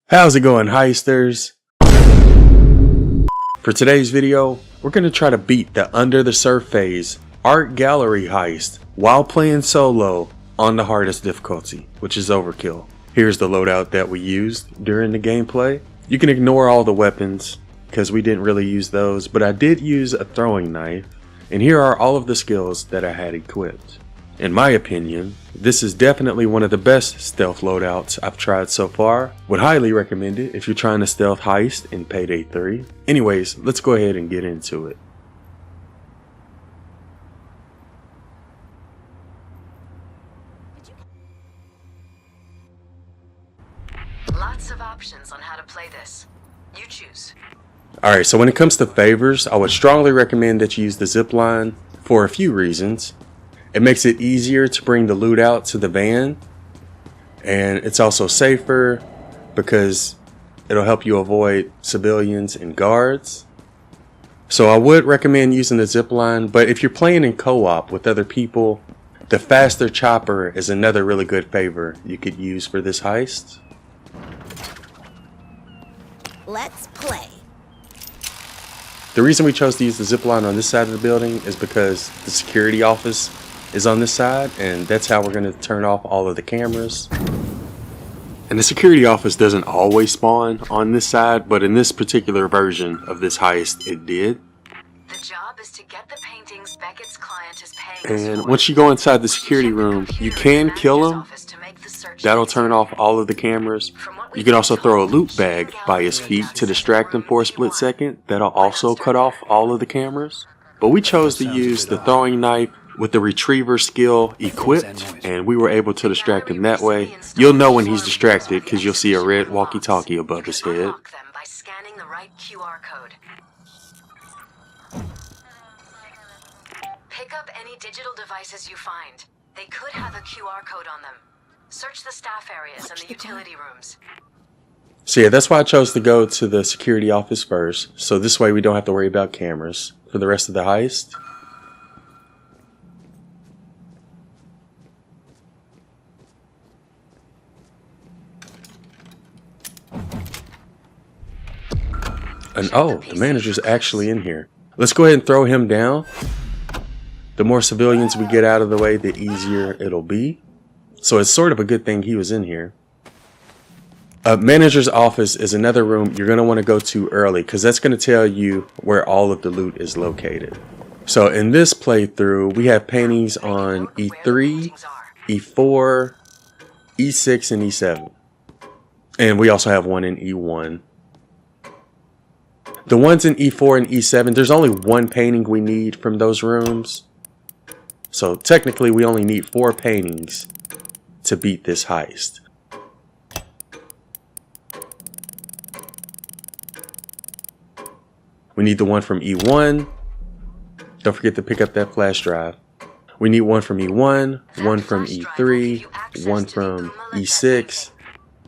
How's it going, heisters? For today's video, we're going to try to beat the Under the Surphaze art gallery heist while playing solo on the hardest difficulty, which is Overkill. Here's the loadout that we used during the gameplay. You can ignore all the weapons because we didn't really use those, but I did use a throwing knife, and here are all of the skills that I had equipped. In my opinion, this is definitely one of the best stealth loadouts I've tried so far. Would highly recommend it if you're trying to stealth heist in Payday 3. Anyways, let's go ahead and get into it. Lots of options on how to play this. You choose. Alright, so when it comes to favors, I would strongly recommend that you use the zipline for a few reasons. It makes it easier to bring the loot out to the van, and it's also safer because it'll help you avoid civilians and guards. So I would recommend using the zipline, but if you're playing in co-op with other people, the faster chopper is another really good favor you could use for this heist. Let's play. The reason we chose to use the zipline on this side of the building is because the security office is on this side, and that's how we're going to turn off all of the cameras. And the security office doesn't always spawn on this side, but in this particular version of this heist it did. The job is to get the paintings Beckett's client is paying. And once you go inside the security room, you can kill him. That'll turn off all of the cameras. You can also throw a loot bag by his feet to distract him for a split second. That'll also cut off all of the cameras. But we chose to use the throwing knife with the retriever skill equipped, and we were able to distract him that way. You'll know when he's distracted because you'll see a red walkie-talkie above his head. By scanning the right QR code. Pick up any digital devices you find. They could have a QR code on them. Search the staff areas and the utility rooms. So yeah, that's why I chose to go to the security office first, so this way we don't have to worry about cameras for the rest of the heist. And oh, the manager's actually in here. Let's go ahead and throw him down. The more civilians we get out of the way, the easier it'll be. So it's sort of a good thing he was in here. Manager's office is another room you're going to want to go to early, because that's going to tell you where all of the loot is located. So in this playthrough, we have paintings on E3, E4, E6, and E7. And we also have one in E1. The ones in E4 and E7, there's only one painting we need from those rooms. So technically we only need 4 paintings to beat this heist. We need the one from E1. Don't forget to pick up that flash drive. We need one from E1, one from E3, one from E6.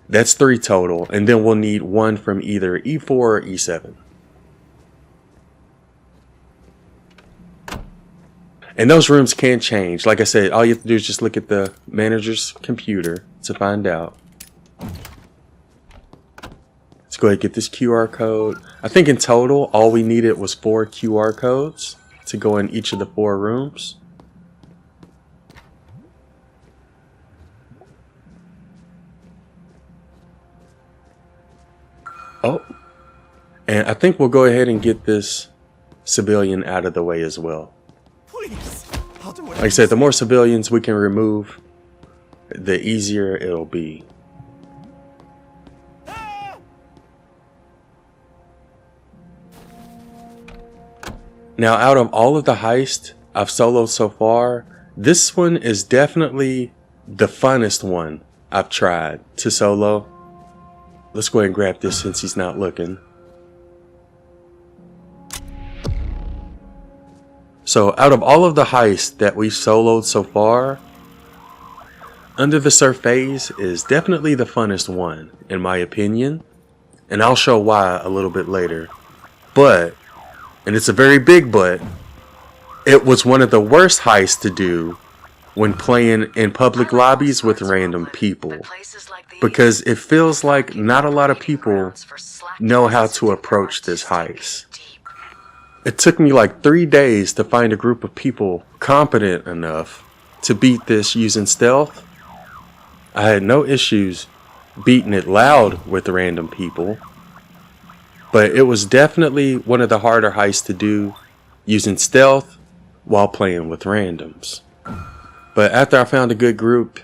That's 3 total. And then we'll need one from either E4 or E7. And those rooms can change. Like I said, all you have to do is just look at the manager's computer to find out. Let's go ahead and get this QR code. I think in total, all we needed was 4 QR codes to go in each of the 4 rooms. Oh, and I think we'll go ahead and get this civilian out of the way as well. Like I said, the more civilians we can remove, the easier it'll be. Now, out of all of the heists I've soloed so far, this one is definitely the funnest one I've tried to solo. Let's go ahead and grab this since he's not looking. So out of all of the heists that we've soloed so far, Under the Surphaze is definitely the funnest one, in my opinion. And I'll show why a little bit later. But, and it's a very big but, it was one of the worst heists to do when playing in public lobbies with random people, because it feels like not a lot of people know how to approach this heist. It took me like 3 days to find a group of people competent enough to beat this using stealth. I had no issues beating it loud with random people, but it was definitely one of the harder heists to do using stealth while playing with randoms. But after I found a good group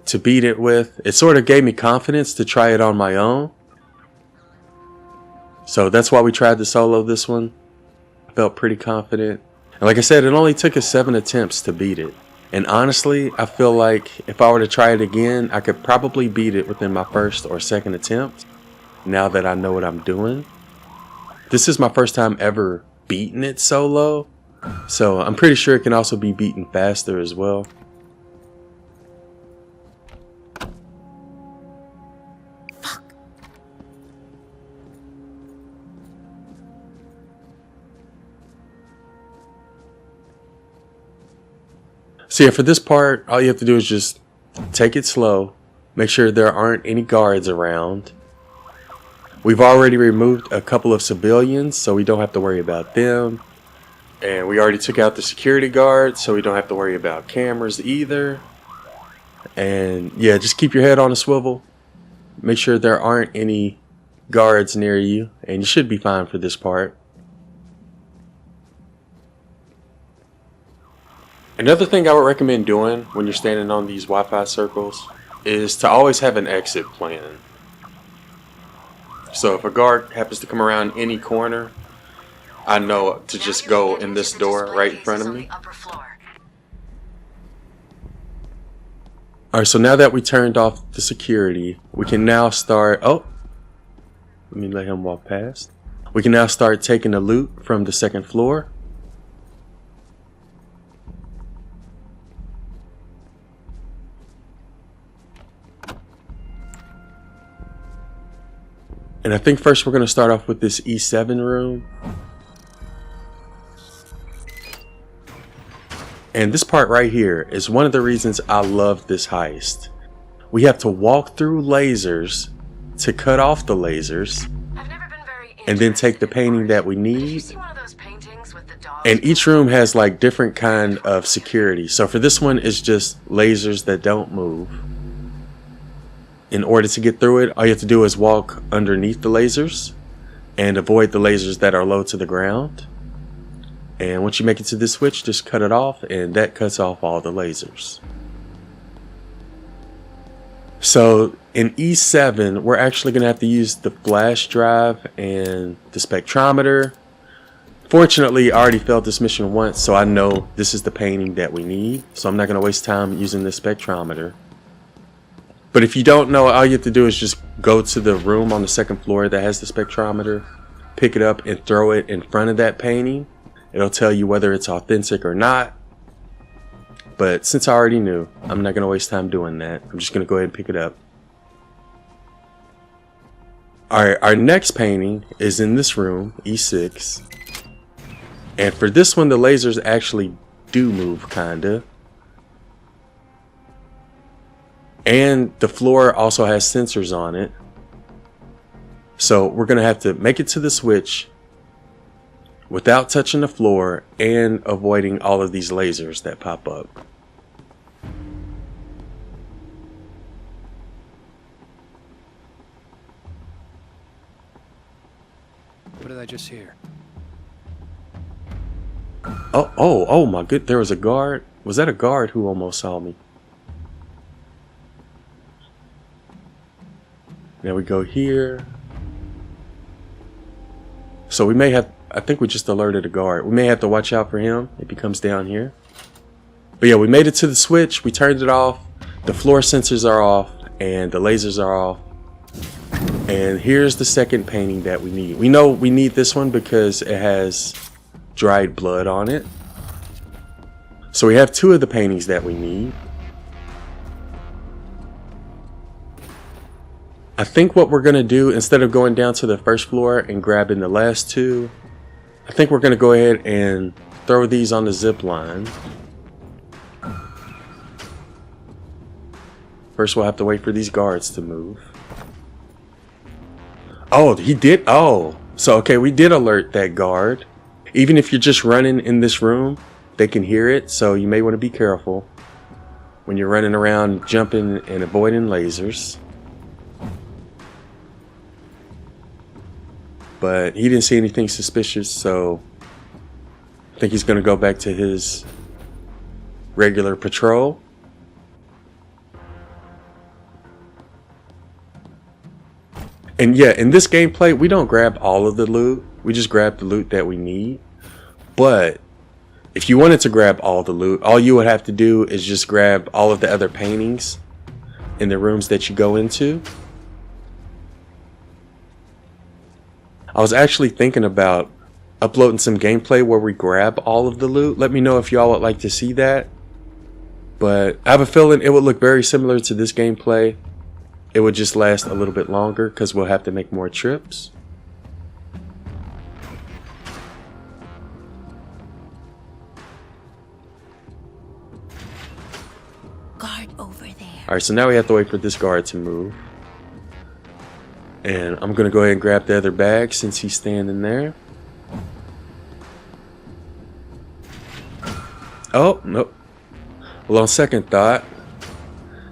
to beat it with, it sort of gave me confidence to try it on my own. So that's why we tried to solo this one. I felt pretty confident. And like I said, it only took us 7 attempts to beat it. And honestly, I feel like if I were to try it again, I could probably beat it within my first or second attempt, now that I know what I'm doing. This is my first time ever beating it solo, so I'm pretty sure it can also be beaten faster as well. So yeah, for this part, all you have to do is just take it slow. Make sure there aren't any guards around. We've already removed a couple of civilians, so we don't have to worry about them. And we already took out the security guard, so we don't have to worry about cameras either. And yeah, just keep your head on a swivel. Make sure there aren't any guards near you, and you should be fine for this part. Another thing I would recommend doing when you're standing on these Wi-Fi circles is to always have an exit plan. So if a guard happens to come around any corner, I know to just go in this door right in front of me. Alright, so now that we turned off the security, we can now start... Oh! Let me let him walk past. We can now start taking the loot from the second floor. And I think first we're going to start off with this E7 room. And this part right here is one of the reasons I love this heist. We have to walk through lasers to cut off the lasers, and then take the painting that we need. And each room has like different kind of security. So for this one, it's just lasers that don't move. In order to get through it, all you have to do is walk underneath the lasers and avoid the lasers that are low to the ground. And once you make it to this switch, just cut it off, and that cuts off all the lasers. So in E7, we're actually going to have to use the flash drive and the spectrometer. Fortunately, I already failed this mission once, so I know this is the painting that we need. So I'm not going to waste time using the spectrometer. But if you don't know, all you have to do is just go to the room on the second floor that has the spectrometer, pick it up and throw it in front of that painting. It'll tell you whether it's authentic or not. But since I already knew, I'm not going to waste time doing that. I'm just going to go ahead and pick it up. Alright, our next painting is in this room, E6. And for this one, the lasers actually do move, kinda. And the floor also has sensors on it. So we're going to have to make it to the switch without touching the floor and avoiding all of these lasers that pop up. What did I just hear? Oh my good, there was a guard. Was that a guard who almost saw me? Now we go here. So we may have, I think we just alerted a guard. We may have to watch out for him if he comes down here. But yeah, we made it to the switch. We turned it off. The floor sensors are off and the lasers are off. And here's the second painting that we need. We know we need this one because it has dried blood on it. So we have 2 of the paintings that we need. I think what we're going to do, instead of going down to the first floor and grabbing the last 2, I think we're going to go ahead and throw these on the zip line. First we'll have to wait for these guards to move. Oh, he did. Oh, so okay, we did alert that guard. Even if you're just running in this room, they can hear it, so you may want to be careful when you're running around jumping and avoiding lasers. But he didn't see anything suspicious, so I think he's going to go back to his regular patrol. And yeah, in this gameplay, we don't grab all of the loot. We just grab the loot that we need. But if you wanted to grab all the loot, all you would have to do is just grab all of the other paintings in the rooms that you go into. I was actually thinking about uploading some gameplay where we grab all of the loot. Let me know if y'all would like to see that. But I have a feeling it would look very similar to this gameplay. It would just last a little bit longer because we'll have to make more trips. Guard over there. Alright, so now we have to wait for this guard to move. And I'm going to go ahead and grab the other bag since he's standing there. Oh, nope. Well, on second thought,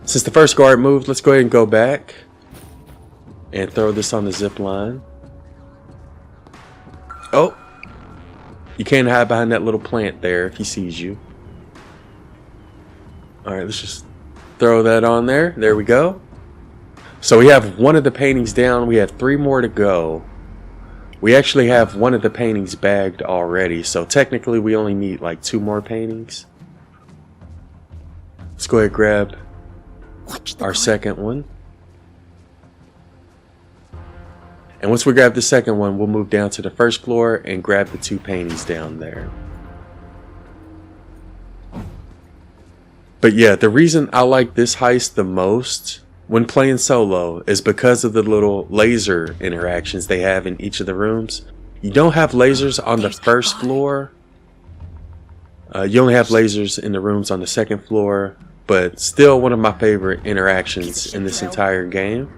since the first guard moved, let's go ahead and go back and throw this on the zip line. Oh, you can't hide behind that little plant there if he sees you. Alright, let's just throw that on there. There we go. So we have one of the paintings down. We have 3 more to go. We actually have one of the paintings bagged already. So technically we only need like 2 more paintings. Let's go ahead and grab our second one. And once we grab the second one, we'll move down to the first floor and grab the 2 paintings down there. But yeah, the reason I like this heist the most when playing solo is because of the little laser interactions they have in each of the rooms. You don't have lasers on the first floor. You only have lasers in the rooms on the second floor. But still one of my favorite interactions in this entire game.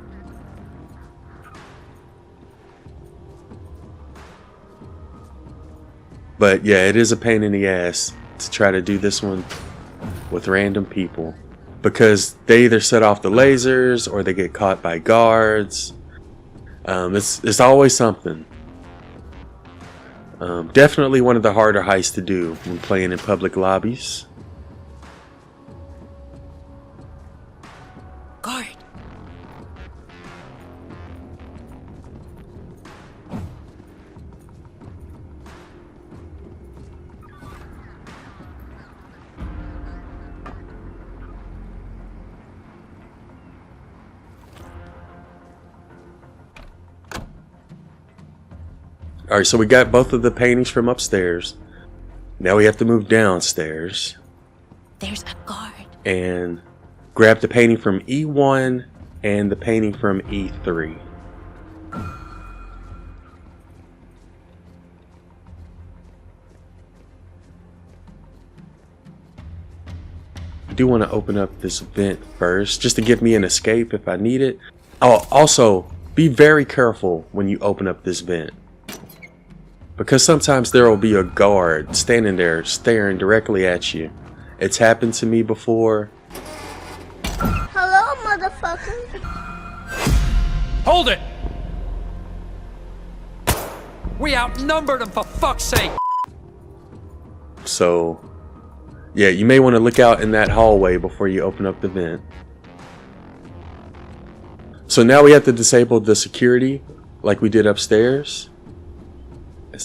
But yeah, it is a pain in the ass to try to do this one with random people, because they either set off the lasers or they get caught by guards. It's always something. Definitely one of the harder heists to do when playing in public lobbies. Guard. Alright, so we got both of the paintings from upstairs. Now we have to move downstairs. There's a guard. And grab the painting from E1 and the painting from E3. I do want to open up this vent first, just to give me an escape if I need it. Oh, also, be very careful when you open up this vent, because sometimes there will be a guard standing there staring directly at you. It's happened to me before. Hello, motherfucker. Hold it! We outnumbered them, for fuck's sake! So, yeah, you may want to look out in that hallway before you open up the vent. So now we have to disable the security like we did upstairs.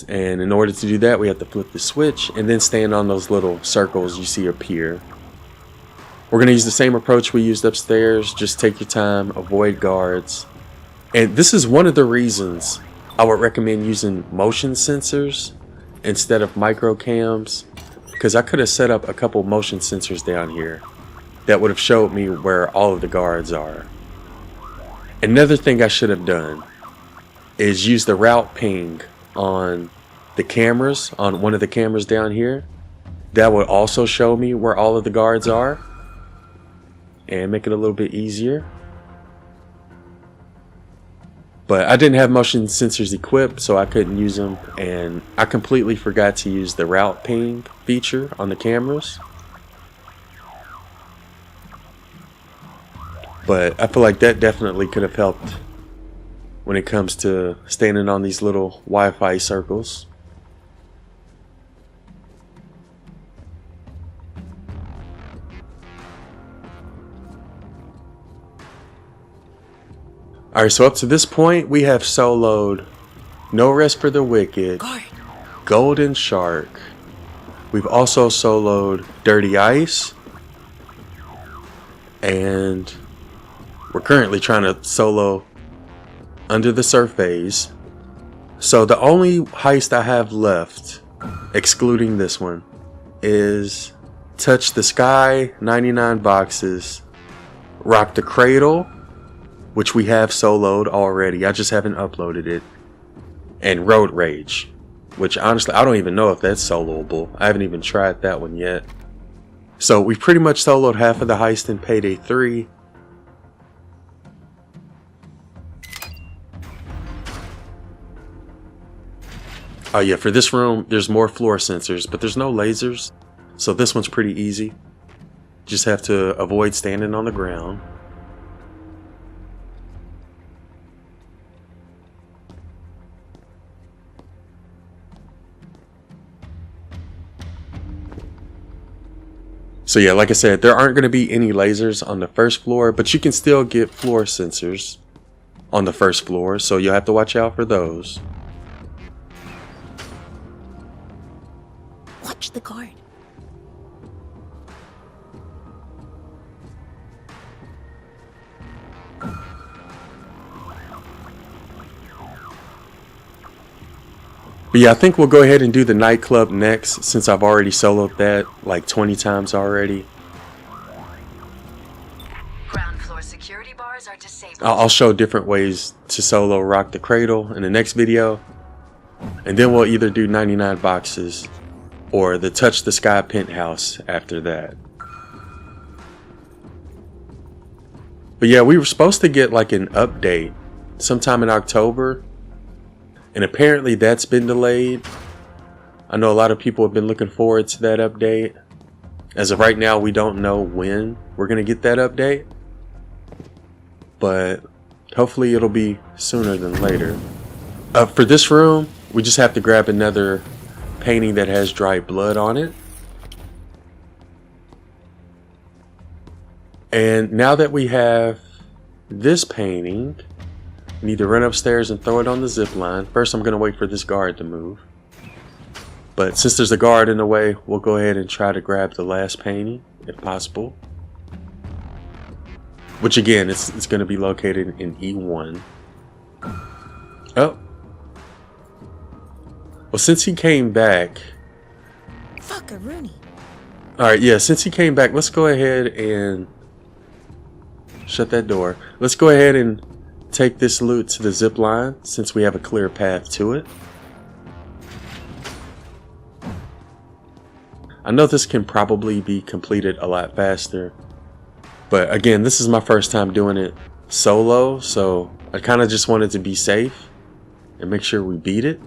And in order to do that, we have to flip the switch and then stand on those little circles you see appear. We're going to use the same approach we used upstairs. Just take your time, avoid guards. And this is one of the reasons I would recommend using motion sensors instead of micro cams, because I could have set up a couple motion sensors down here that would have showed me where all of the guards are. Another thing I should have done is use the route ping on the cameras, on one of the cameras down here. That would also show me where all of the guards are. and make it a little bit easier. But I didn't have motion sensors equipped, so I couldn't use them, and I completely forgot to use the route ping feature on the cameras. But I feel like that definitely could have helped when it comes to standing on these little Wi-Fi circles. Alright, so up to this point, we have soloed No Rest for the Wicked, Guard. Golden Shark. We've also soloed Dirty Ice. And we're currently trying to solo Under the Surphaze. So the only heist I have left, excluding this one, is Touch the Sky, 99 boxes, Rock the Cradle, which we have soloed already, I just haven't uploaded it, and Road Rage, which honestly I don't even know if that's soloable. I haven't even tried that one yet. So we pretty much soloed half of the heist in Payday 3. Oh yeah, for this room there's more floor sensors, but there's no lasers, so this one's pretty easy. Just have to avoid standing on the ground. So yeah, like I said, there aren't going to be any lasers on the first floor, but you can still get floor sensors on the first floor, so you'll have to watch out for those. Watch the guard. But yeah, I think we'll go ahead and do the nightclub next, since I've already soloed that like 20 times already. Ground floor security bars are disabled. I'll show different ways to solo Rock the Cradle in the next video. And then we'll either do 99 boxes or the Touch the Sky penthouse after that. But yeah, we were supposed to get like an update sometime in October. And apparently that's been delayed. I know a lot of people have been looking forward to that update. As of right now, we don't know when we're going to get that update. But hopefully it'll be sooner than later. For this room, we just have to grab another painting that has dried blood on it. And now that we have this painting, we need to run upstairs and throw it on the zip line. First, I'm going to wait for this guard to move. But since there's a guard in the way, we'll go ahead and try to grab the last painting, if possible. Which again, it's going to be located in E1. Oh. Well, since he came back... Fuckaroonie. Alright, yeah, since he came back, let's go ahead and... shut that door. Let's go ahead and take this loot to the zip line, since we have a clear path to it. I know this can probably be completed a lot faster, but again, this is my first time doing it solo, so I kind of just wanted to be safe and make sure we beat it.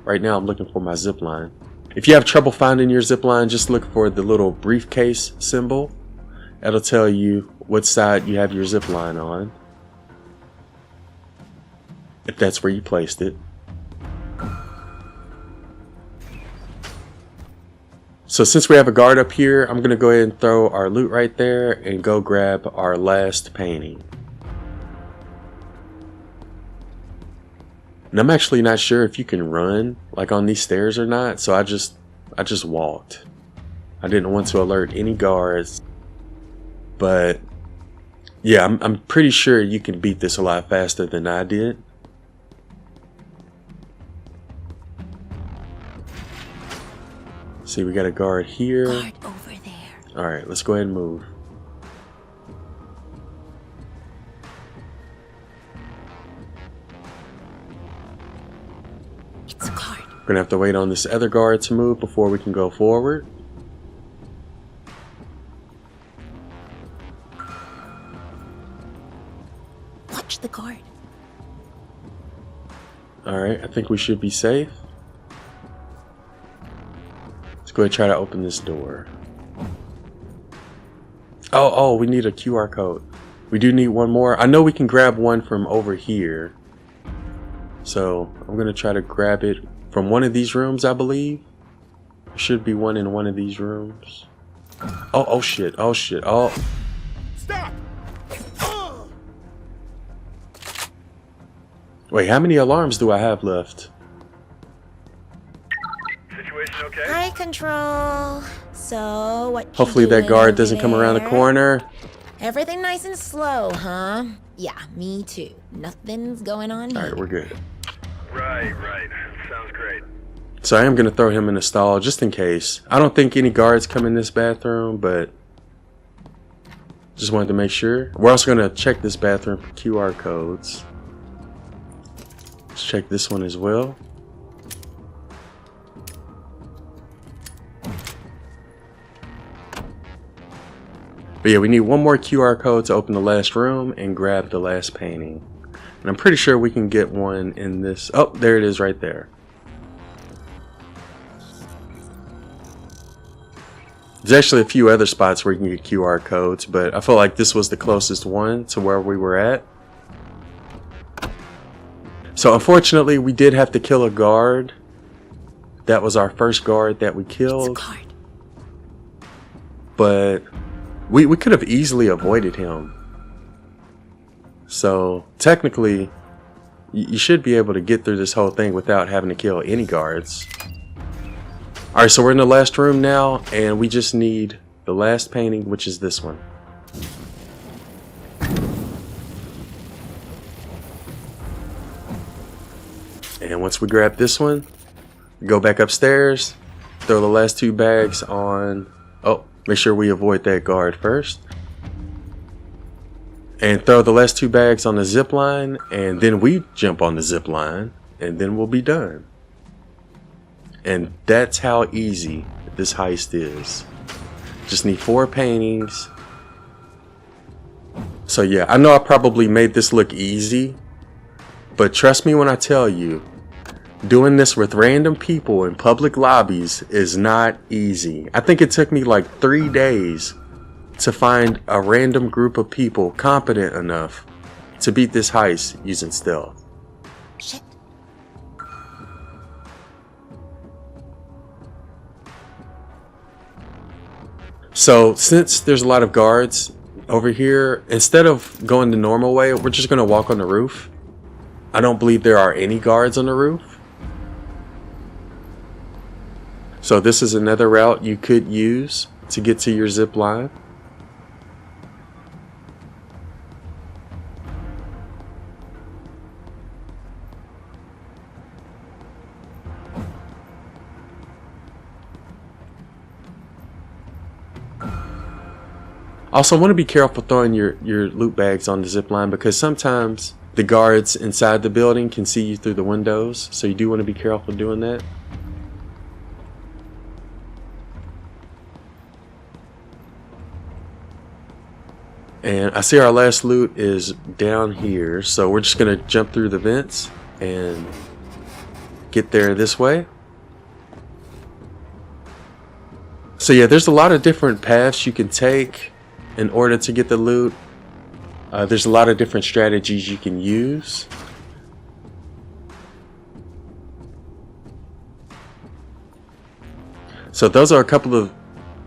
Right now I'm looking for my zip line. If you have trouble finding your zip line, just look for the little briefcase symbol. That'll tell you what side you have your zip line on, if that's where you placed it. So since we have a guard up here, I'm gonna go ahead and throw our loot right there and go grab our last painting. And I'm actually not sure if you can run like on these stairs or not, so I just walked. I didn't want to alert any guards, but yeah, I'm pretty sure you can beat this a lot faster than I did. See, we got a guard here. Guard over there. Alright, let's go ahead and move. It's a guard. We're gonna have to wait on this other guard to move before we can go forward. Alright, I think we should be safe. Let's go ahead and try to open this door. Oh, we need a QR code. We do need one more. I know we can grab one from over here. So I'm going to try to grab it from one of these rooms, I believe. There should be one in one of these rooms. Oh shit. Oh shit. Oh. Stop! Wait, how many alarms do I have left? Situation okay? Hi, Control. So, what you Hopefully that doing guard over doesn't come around the there? corner. Everything nice and slow, huh? Yeah, me too. Nothing's going on Alright, here. we're good. Right. Sounds great. So I am going to throw him in the stall just in case. I don't think any guards come in this bathroom, but just wanted to make sure. We're also going to check this bathroom for QR codes. Let's check this one as well. But yeah, we need one more QR code to open the last room and grab the last painting. And I'm pretty sure we can get one in this. Oh, there it is right there. There's actually a few other spots where you can get QR codes, but I felt like this was the closest one to where we were at. So unfortunately, we did have to kill a guard. That was our first guard that we It's a killed. guard. But we could have easily avoided him. So technically, you should be able to get through this whole thing without having to kill any guards. Alright, so we're in the last room now, and we just need the last painting, which is this one. And once we grab this one, go back upstairs, throw the last two bags on. Oh, make sure we avoid that guard first. And throw the last two bags on the zip line, and then we jump on the zip line, and then we'll be done. And that's how easy this heist is. Just need 4 paintings. So yeah, I know I probably made this look easy, but trust me when I tell you, doing this with random people in public lobbies is not easy. I think it took me like 3 days to find a random group of people competent enough to beat this heist using stealth. Shit. So since there's a lot of guards over here, instead of going the normal way, we're just going to walk on the roof. I don't believe there are any guards on the roof. So this is another route you could use to get to your zip line. Also, I want to be careful throwing your loot bags on the zip line because sometimes the guards inside the building can see you through the windows, so you do want to be careful doing that. And I see our last loot is down here, so we're just going to jump through the vents and get there this way. So yeah, there's a lot of different paths you can take in order to get the loot. There's a lot of different strategies you can use. So those are a couple of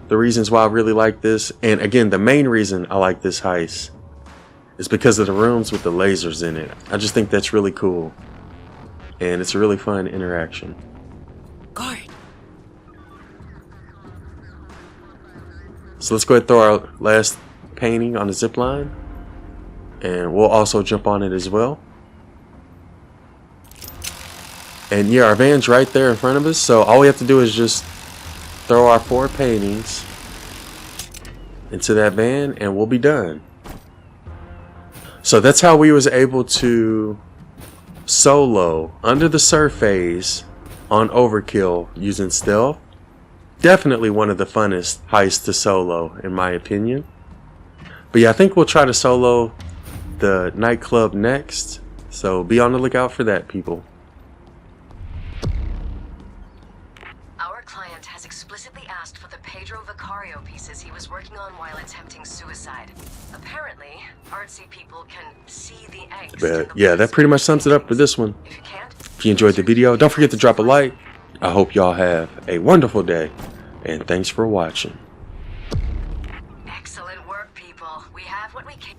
the reasons why I really like this. And again, the main reason I like this heist is because of the rooms with the lasers in it. I just think that's really cool. And it's a really fun interaction. Guard. So let's go ahead and throw our last painting on the zip line. And we'll also jump on it as well. And yeah, our van's right there in front of us. So all we have to do is just throw our 4 paintings into that van and we'll be done. So that's how we was able to solo under the Surphaze on Overkill using stealth. Definitely one of the funnest heists to solo in my opinion. But yeah, I think we'll try to solo the nightclub next. So be on the lookout for that, people. Pedro Vicario pieces he was working on while attempting suicide. Apparently, artsy people can see the angst. But yeah, that pretty much sums it up for this one. If you can't, If you enjoyed the video, don't forget to drop a like. I hope y'all have a wonderful day, and thanks for watching. excellent work, people. We have what we can.